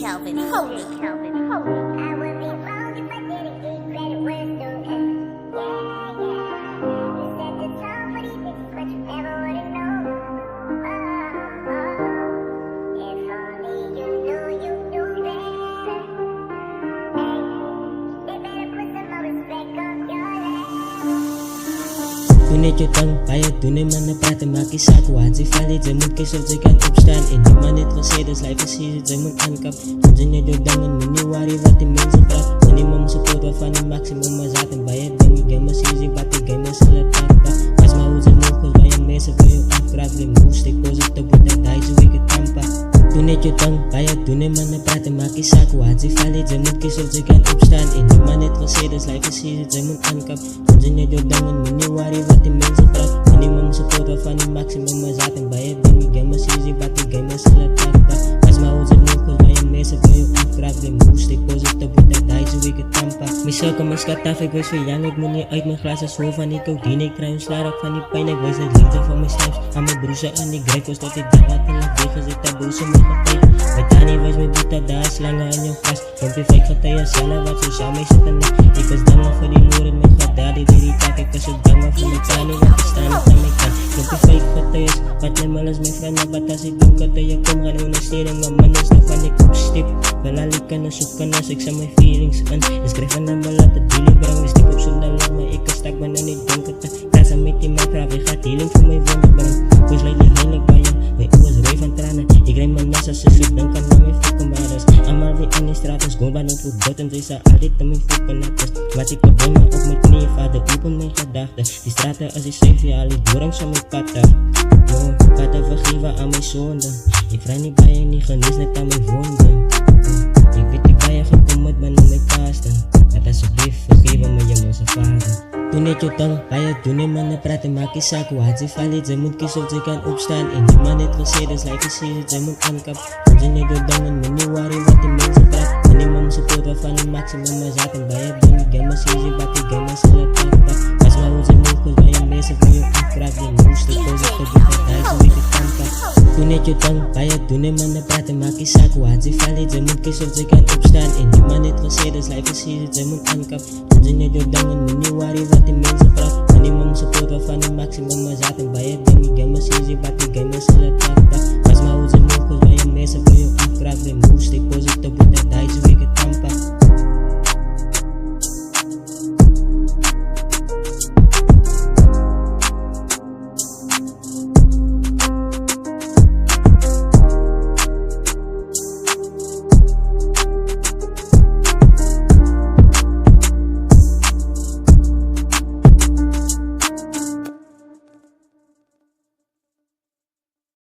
Calvin, holy Calvin, holy. I would be wrong if I didn't give credit where it's due. Yeah, yeah. You set the tone for these bitches, but you never would've known. If only you knew better. Hey, they better put some more respect on your name. तूने जो तंग पाया तूने मन praten maak die saak hoe hard sy val het, sy moet kies of sy kan opstaan en niemand het gesê dis life is easy, sy moet aankap soms in jou ding en moenie worry wat die mense praat minimum support waarvan die maximum is uit en baie ding die game is easy wat die game is hulle tapa as my hoe sy move cause baie mense wil jou afkraak die move stay positive with that die so ek het tampa तूने जो तंग पाया तूने मन praten maak die saak hoe hard sy val het, sy moet kies of sy kan opstaan en niemand het gesê dis life is easy, sy moet aankap soms in jou ding en moenie worry wat die mense praat minimum support waarvan die maximum is uit en baie ding die game is easy wat die game is hulle tapa as my hoe sy move cause baie mense wil jou afkraak die move stay positive with that die so ek het tampa my sukkel my skat af ek wees vir young ek moet nie uit my glas is vol van die codeine ek kry ons slaar op van die pijn ek wees net liefde van my slaps aan my broese aan die grek was tot die dag wat hulle weg is ek taboe so my getyd my tannie was my boete daar slange in jou vast don't be fake getij as jylle wat so saam my sit en ek is dankbaar vir die loer en my gadaar die tak ek is so dankbaar vir my tannie wat verstaan het aan my kant don't be fake getij is wat my mal is my vriend wat as ek doen getij ek kom gaan ondersteuning maar man is van die koekstip wel al ek kan soeken as ek sy my feelings in en skryf van hem wel laat het dealing bring my stiek op sonder laat my ek is stak ben en ek denk het kras aan met die my vraag wie gaat healing vir my wonder bring koos lyk nie heilig by jou my oor is rui van tranen ek rij my nas as sy soek dan kan na my fucking baris allemaal wie in die straat is gewoon wat net voor bot en sy sa altijd in my fucking net is wat ek bedoel my op my knieën vader open my gedachte die straat is die syfie al die doorings van my patta vader vergewe aan my sonde ek vrij nie baie nie genees net aan my wonde ek weet die baie gekom het binne my kaaste dat asjeblief vergewe my jemelse vader Toen het jou tang, baie doen en manne praten maak die saak hoe hard sy val het, sy moet kies of sy kan opstaan en niemand het gesê dis life is easy, sy moet aankap soms in jou ding en moenie worry wat die mense praat minimum support waarvan die maximum is uit en baie ding die game is easy wat die game is hulle tapa as my hoe sy move cause baie mense wil jou afkraak die moves die positive with that die so ek het tampa Toen het jou tang, baie doen en manne praten maak die saak hoe hard sy val het, sy moet kies of sy kan opstaan en niemand het gesê dis life is easy, sy moet aankap soms in jou ding en moenie worry wat die mense praat minimum support waarvan die maximum is uit en baie ding die game is easy wat die game is hulle